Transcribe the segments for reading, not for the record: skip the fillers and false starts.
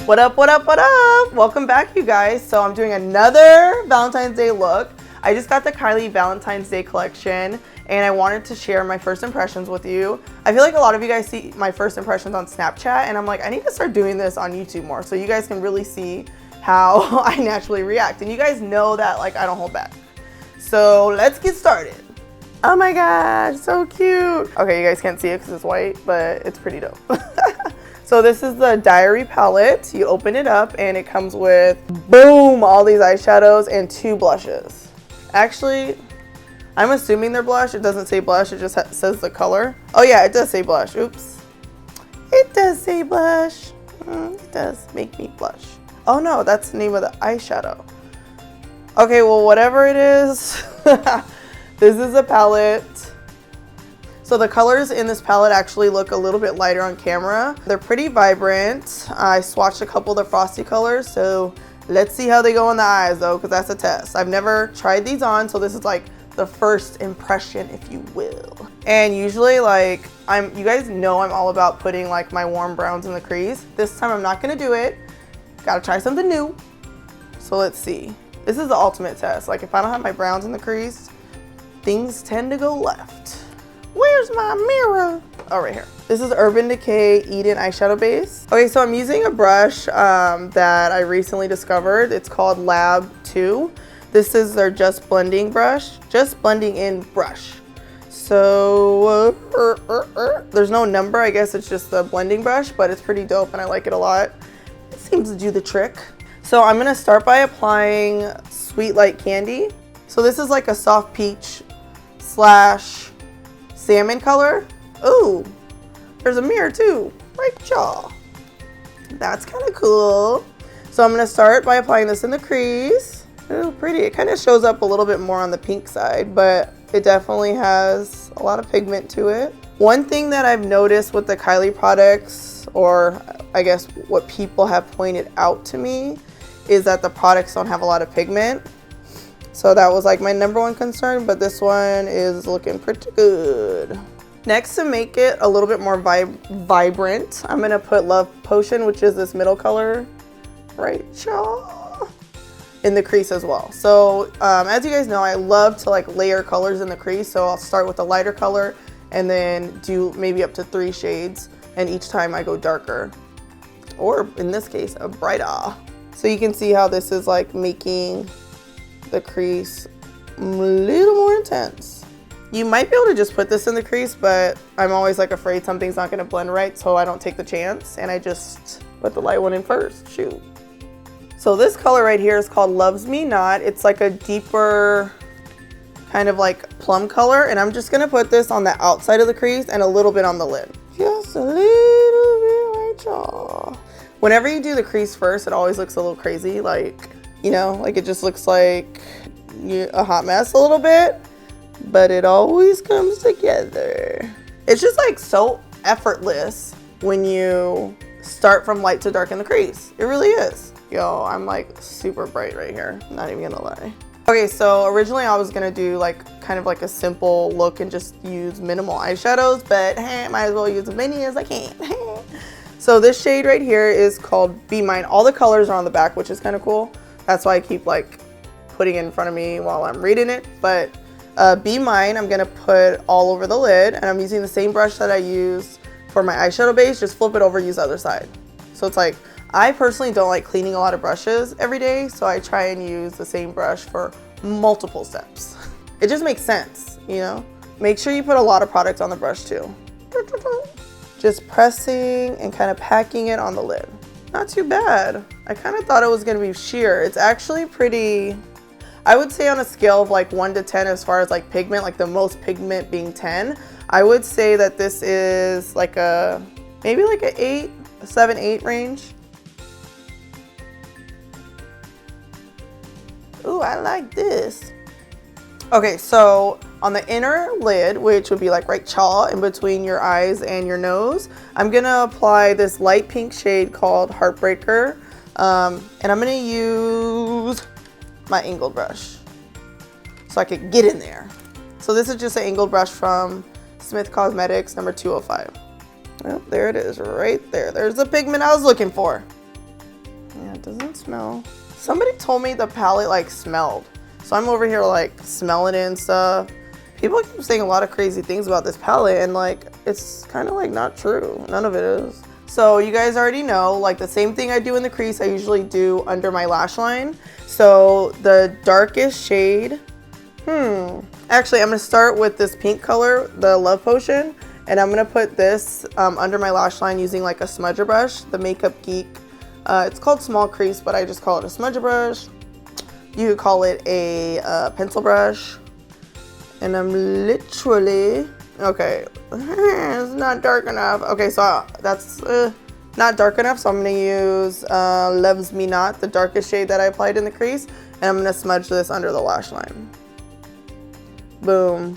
What up, what up, what up? Welcome back, you guys. So I'm doing another Valentine's Day look. I just got the Kylie Valentine's Day collection and I wanted to share my first impressions with you. I feel like a lot of you guys see my first impressions on Snapchat and I'm like, I need to start doing this on YouTube more so you guys can really see how I naturally react. And you guys know that like I don't hold back. So let's get started. Oh my gosh, so cute. Okay, you guys can't see it because it's white, but it's pretty dope. So this is the Diary palette. You open it up and it comes with, boom, all these eyeshadows and 2 blushes. Actually, I'm assuming they're blush. It doesn't say blush, it just says the color. Oh yeah, it does say blush, oops. It does say blush. It does make me blush. Oh no, that's the name of the eyeshadow. Okay, well, whatever it is, this is a palette. So the colors in this palette actually look a little bit lighter on camera. They're pretty vibrant. I swatched a couple of the frosty colors, so let's see how they go on the eyes though, because that's a test. I've never tried these on, so this is like the first impression, if you will. And usually like, you guys know I'm all about putting like my warm browns in the crease. This time I'm not gonna do it. Gotta try something new. So let's see. This is the ultimate test. Like if I don't have my browns in the crease, things tend to go left. Where's my mirror? Oh, right here. This is Urban Decay Eden eyeshadow base. Okay, so I'm using a brush that I recently discovered. It's called Lab 2. This is their Just Blending brush. Just Blending in brush. So, there's no number. I guess it's just the blending brush, but it's pretty dope and I like it a lot. It seems to do the trick. So I'm gonna start by applying Sweet Light Candy. So this is like a soft peach slash salmon color. Ooh, there's a mirror too, right jaw. That's kind of cool. So I'm gonna start by applying this in the crease. Ooh, pretty. It kind of shows up a little bit more on the pink side, but it definitely has a lot of pigment to it. One thing that I've noticed with the Kylie products, or I guess what people have pointed out to me, is that the products don't have a lot of pigment. So that was like my #1 concern, but this one is looking pretty good. Next, to make it a little bit more vibrant, I'm gonna put Love Potion, which is this middle color, right, y'all, in the crease as well. So as you guys know, I love to like layer colors in the crease. So I'll start with a lighter color and then do maybe up to 3 shades. And each time I go darker, or in this case, a brighter. So you can see how this is like making the crease a little more intense. You might be able to just put this in the crease, but I'm always like afraid something's not gonna blend right, so I don't take the chance and I just put the light one in first, shoot. So this color right here is called Loves Me Not. It's like a deeper kind of like plum color, and I'm just gonna put this on the outside of the crease and a little bit on the lid. Just a little bit, right, y'all. Whenever you do the crease first, it always looks a little crazy, like, you know, like it just looks like a hot mess a little bit, but it always comes together. It's just like so effortless when you start from light to dark in the crease. It really is. Yo, I'm like super bright right here. I'm not even gonna lie. Okay, so originally I was gonna do like kind of like a simple look and just use minimal eyeshadows, but hey, might as well use as many as I can. So this shade right here is called Be Mine. All the colors are on the back, which is kind of cool. That's why I keep like putting it in front of me while I'm reading it. But Be Mine, I'm gonna put all over the lid, and I'm using the same brush that I used for my eyeshadow base. Just flip it over, use the other side. So it's like, I personally don't like cleaning a lot of brushes every day, so I try and use the same brush for multiple steps. It just makes sense, you know? Make sure you put a lot of product on the brush too. Just pressing and kind of packing it on the lid. Not too bad. I kind of thought it was gonna be sheer. It's actually pretty, I would say on a scale of like 1 to 10 as far as like pigment, like the most pigment being 10, I would say that this is like a, maybe like a 8, a 7, 8 range. Ooh, I like this. Okay, so on the inner lid, which would be like right chaw in between your eyes and your nose, I'm gonna apply this light pink shade called Heartbreaker. And I'm gonna use my angled brush so I could get in there. So this is just an angled brush from Smith Cosmetics number 205. Oh, there it is right there. There's the pigment I was looking for. Yeah, it doesn't smell. Somebody told me the palette like smelled. So I'm over here like smelling it and stuff. People keep saying a lot of crazy things about this palette and like it's kind of like not true. None of it is. So you guys already know, like the same thing I do in the crease, I usually do under my lash line. So the darkest shade, actually I'm gonna start with this pink color, the Love Potion, and I'm gonna put this under my lash line using like a smudger brush, the Makeup Geek. It's called Small Crease, but I just call it a smudger brush. You could call it a pencil brush. And I'm literally, okay, it's not dark enough. Okay, so that's not dark enough, so I'm gonna use Loves Me Not, the darkest shade that I applied in the crease, and I'm gonna smudge this under the lash line. Boom.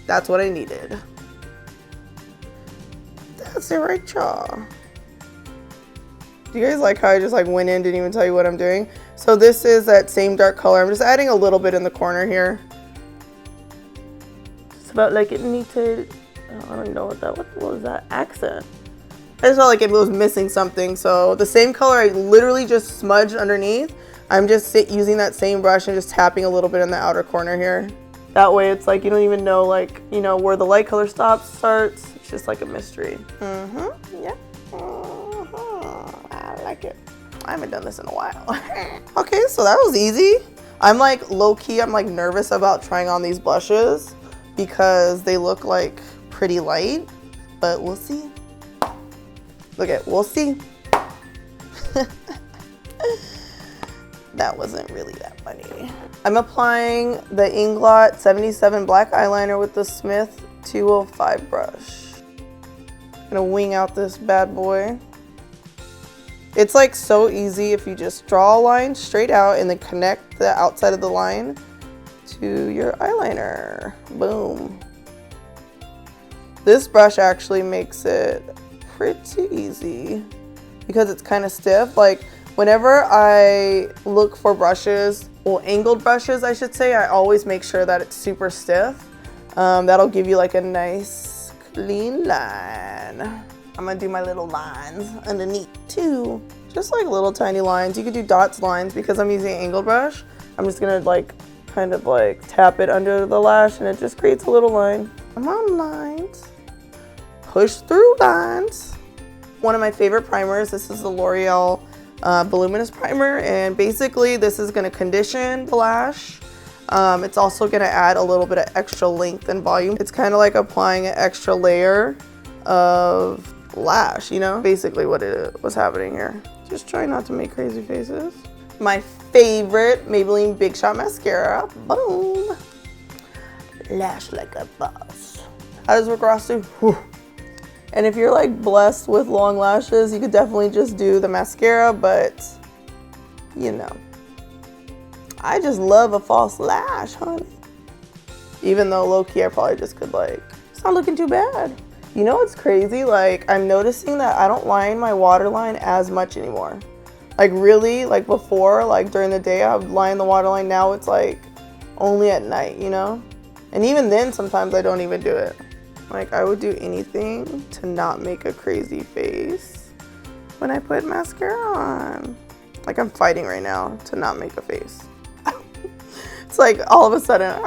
That's what I needed. That's it right, y'all. Do you guys like how I just like went in, didn't even tell you what I'm doing? So this is that same dark color. I'm just adding a little bit in the corner here. It's about like it needed, I don't know what was that accent? I just felt like it was missing something. So the same color I literally just smudged underneath. I'm just using that same brush and just tapping a little bit in the outer corner here. That way it's like you don't even know like, you know, where the light color starts. It's just like a mystery. Yeah. I like it. I haven't done this in a while. Okay, so that was easy. I'm like low-key, I'm like nervous about trying on these blushes because they look like pretty light, but we'll see. We'll see. That wasn't really that funny. I'm applying the Inglot 77 black eyeliner with the Smith 205 brush. Gonna wing out this bad boy. It's like so easy if you just draw a line straight out and then connect the outside of the line to your eyeliner. Boom. This brush actually makes it pretty easy because it's kind of stiff. Like whenever I look for brushes, well, angled brushes I should say, I always make sure that it's super stiff. That'll give you like a nice clean line. I'm gonna do my little lines underneath too. Just like little tiny lines. You could do dots lines because I'm using an angled brush. I'm just gonna like kind of like tap it under the lash and it just creates a little line. Come on lines. Push through lines. One of my favorite primers, this is the L'Oreal Voluminous Primer, and basically this is gonna condition the lash. It's also gonna add a little bit of extra length and volume. It's kind of like applying an extra layer of lash, you know, basically what's happening here. Just try not to make crazy faces. My favorite Maybelline Big Shot mascara. Boom. Lash like a boss. How does Rick Ross do? Whew. And if you're like blessed with long lashes, you could definitely just do the mascara, but you know, I just love a false lash, honey. Even though low-key I probably just could like, it's not looking too bad. You know what's crazy? Like, I'm noticing that I don't line my waterline as much anymore. Like really, like before, like during the day I would line the waterline. Now it's like only at night, you know? And even then, sometimes I don't even do it. Like I would do anything to not make a crazy face when I put mascara on. Like I'm fighting right now to not make a face. It's like all of a sudden,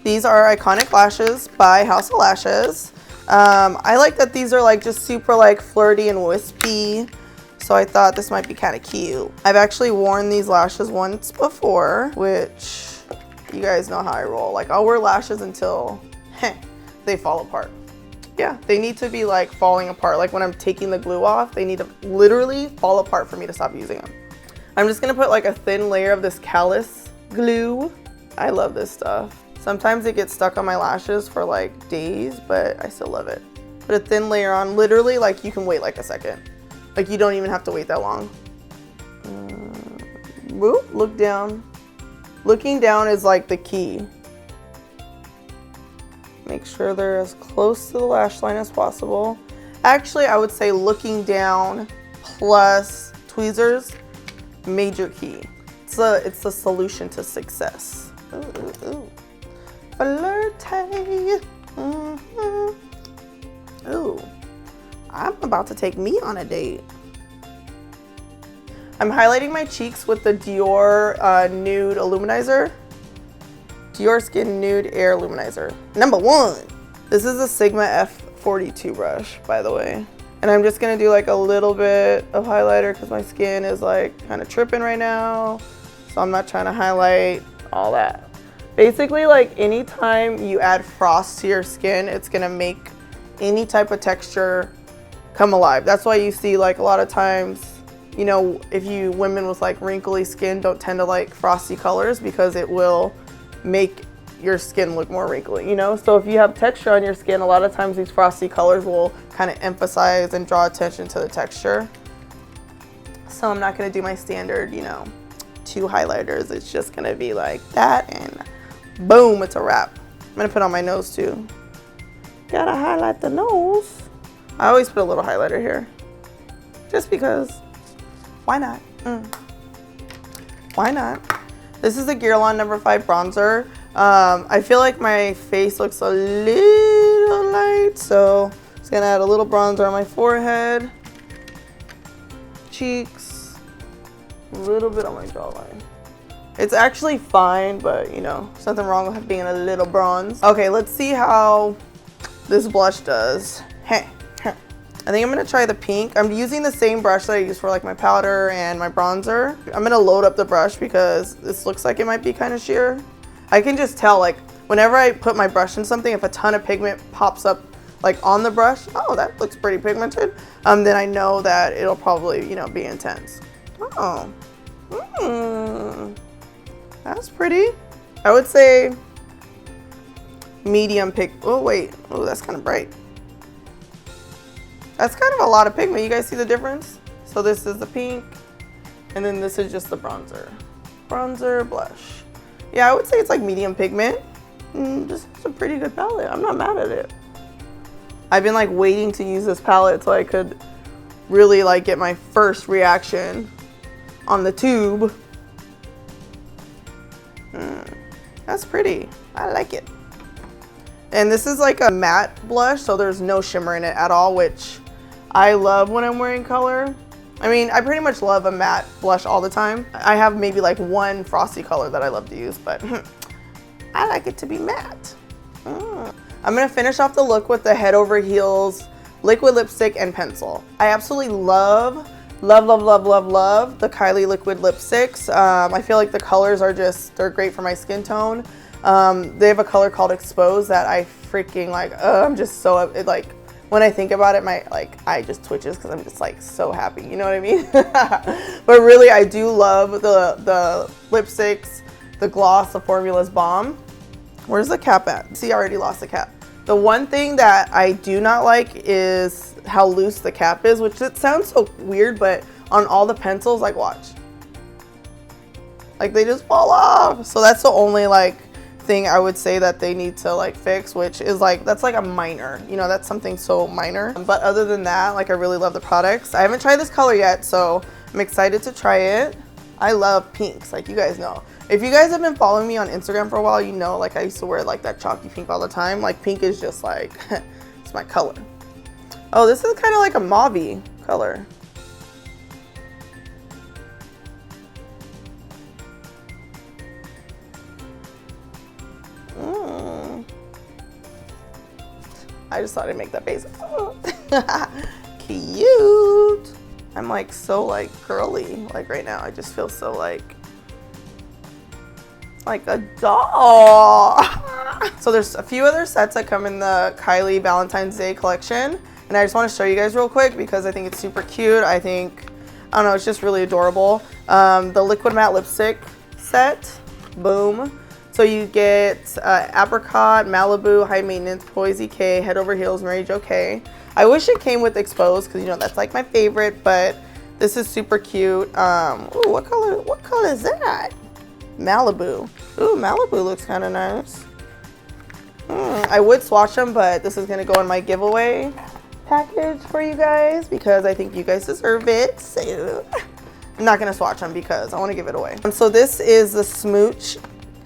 These are Iconic Lashes by House of Lashes. I like that these are like just super like flirty and wispy. So I thought this might be kind of cute. I've actually worn these lashes once before, which you guys know how I roll. Like I'll wear lashes until they fall apart. Yeah, they need to be like falling apart. Like when I'm taking the glue off, they need to literally fall apart for me to stop using them. I'm just gonna put like a thin layer of this callus glue. I love this stuff. Sometimes it gets stuck on my lashes for like days, but I still love it. Put a thin layer on, literally like you can wait like a second. Like you don't even have to wait that long. Whoop, look down. Looking down is like the key. Make sure they're as close to the lash line as possible. Actually, I would say looking down plus tweezers, major key. It's the solution to success. Ooh, ooh, ooh. Flirty. Ooh, I'm about to take me on a date. I'm highlighting my cheeks with the Dior Nude Illuminizer. Dior Skin Nude Air Luminizer. Number 1. This is a Sigma F42 brush, by the way. And I'm just gonna do like a little bit of highlighter because my skin is like kind of tripping right now. So I'm not trying to highlight all that. Basically, like anytime you add frost to your skin, it's gonna make any type of texture come alive. That's why you see like a lot of times, you know, if you women with like wrinkly skin don't tend to like frosty colors because it will make your skin look more wrinkly, you know? So if you have texture on your skin, a lot of times these frosty colors will kind of emphasize and draw attention to the texture. So I'm not gonna do my standard, you know, 2 highlighters. It's just gonna be like that and boom, it's a wrap. I'm gonna put on my nose too. Gotta highlight the nose. I always put a little highlighter here. Just because, why not? Why not? This is the Guerlain number 5 bronzer. I feel like my face looks a little light, so I'm just gonna add a little bronzer on my forehead, cheeks, a little bit on my jawline. It's actually fine, but you know, there's nothing wrong with being a little bronze. Okay, let's see how this blush does. I think I'm gonna try the pink. I'm using the same brush that I use for like my powder and my bronzer. I'm gonna load up the brush because this looks like it might be kind of sheer. I can just tell, like, whenever I put my brush in something, if a ton of pigment pops up like on the brush, oh, that looks pretty pigmented, then I know that it'll probably, you know, be intense. Oh, that's pretty. I would say medium oh wait, oh, that's kind of bright. That's kind of a lot of pigment. You guys see the difference? So this is the pink, and then this is just the bronzer. Bronzer, blush. Yeah, I would say it's like medium pigment. This is a pretty good palette. I'm not mad at it. I've been like waiting to use this palette so I could really like get my first reaction on the tube. That's pretty. I like it. And this is like a matte blush, so there's no shimmer in it at all, which I love when I'm wearing color. I mean, I pretty much love a matte blush all the time. I have maybe like one frosty color that I love to use, but I like it to be matte. I'm gonna finish off the look with the Head Over Heels liquid lipstick and pencil. I absolutely love the Kylie liquid lipsticks. I feel like the colors are they're great for my skin tone. They have a color called Expose that I freaking like. I'm just so, like, when I think about it, my eye just twitches because I'm just like so happy, you know what I mean? But really, I do love the lipsticks, the gloss, the formula's bomb. Where's the cap at? See, I already lost the cap. The one thing that I do not like is how loose the cap is, which it sounds so weird, but on all the pencils, like, watch. Like, they just fall off. So that's the only like thing I would say that they need to like fix, which is like, that's like a minor, you know, that's something so minor. But other than that, like, I really love the products. I haven't tried this color yet, so I'm excited to try it. I love pinks, like you guys know. If you guys have been following me on Instagram for a while, you know, like, I used to wear like that chalky pink all the time. Like, pink is just like, it's my color. Oh, this is kind of like a mauve-y color. I just thought I'd make that face. Oh. Cute. I'm like so like girly like right now. I just feel so like a doll. So there's a few other sets that come in the Kylie Valentine's Day collection, and I just want to show you guys real quick because I think it's super cute. I don't know, it's just really adorable. The liquid matte lipstick set, boom. So you get Apricot, Malibu, High Maintenance, Poise, Decay, Head Over Heels, Mary Jo K. I wish it came with Exposed because, you know, that's like my favorite, but this is super cute. Ooh, what color is that? Malibu. Ooh, Malibu looks kind of nice. I would swatch them, but this is going to go in my giveaway package for you guys because I think you guys deserve it. So I'm not going to swatch them because I want to give it away. And so this is the Smooch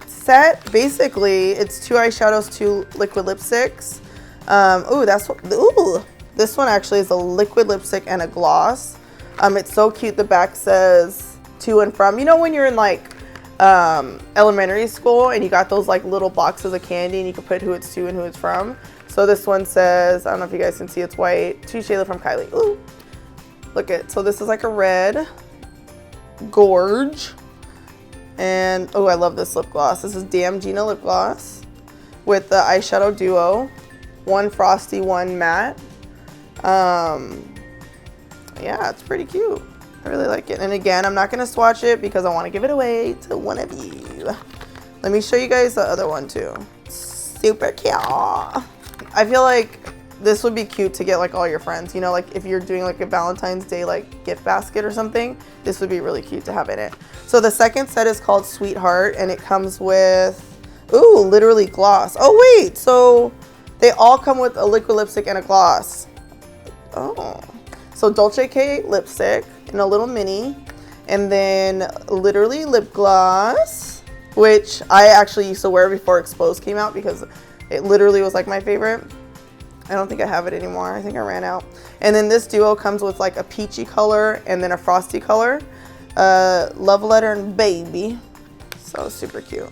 Set. Basically, it's 2 eyeshadows, 2 liquid lipsticks. Ooh, this one actually is a liquid lipstick and a gloss. It's so cute. The back says to and from. You know when you're in like elementary school and you got those like little boxes of candy and you can put who it's to and who it's from? So this one says, I don't know if you guys can see, it's white, to Shayla from Kylie. Ooh, look it. So this is like a red gorge. And oh, I love this lip gloss. This is Damn Gina lip gloss with the eyeshadow duo, one frosty, one matte. Yeah, it's pretty cute. I really like it. And again, I'm not gonna swatch it because I want to give it away to one of you. Let me show you guys the other one too. Super cute. I feel like this would be cute to get like all your friends, you know, like if you're doing like a Valentine's Day like gift basket or something, this would be really cute to have in it. So the second set is called Sweetheart and it comes with, ooh, literally gloss. Oh wait, so they all come with a liquid lipstick and a gloss. Oh, so Dolce K lipstick in a little mini, and then literally lip gloss, which I actually used to wear before Exposed came out because it literally was like my favorite. I don't think I have it anymore. I think I ran out. And then this duo comes with like a peachy color and then a frosty color. Love Letter and Baby. So super cute.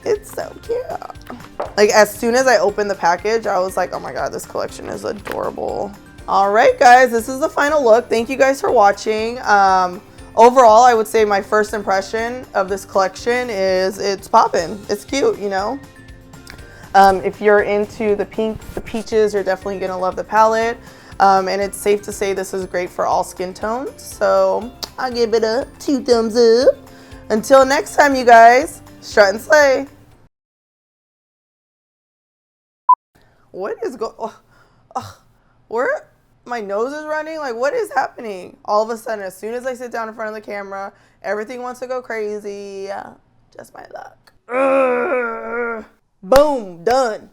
It's so cute. Like as soon as I opened the package, I was like, oh my God, this collection is adorable. All right, guys, this is the final look. Thank you guys for watching. Overall, I would say my first impression of this collection is it's poppin'. It's cute, you know? If you're into the pink, the peaches, you're definitely gonna love the palette. And it's safe to say this is great for all skin tones. So I'll give it a 2 thumbs up. Until next time, you guys, strut and slay. What is where my nose is running? Like, what is happening? All of a sudden, as soon as I sit down in front of the camera, everything wants to go crazy. Just my luck. Boom, done.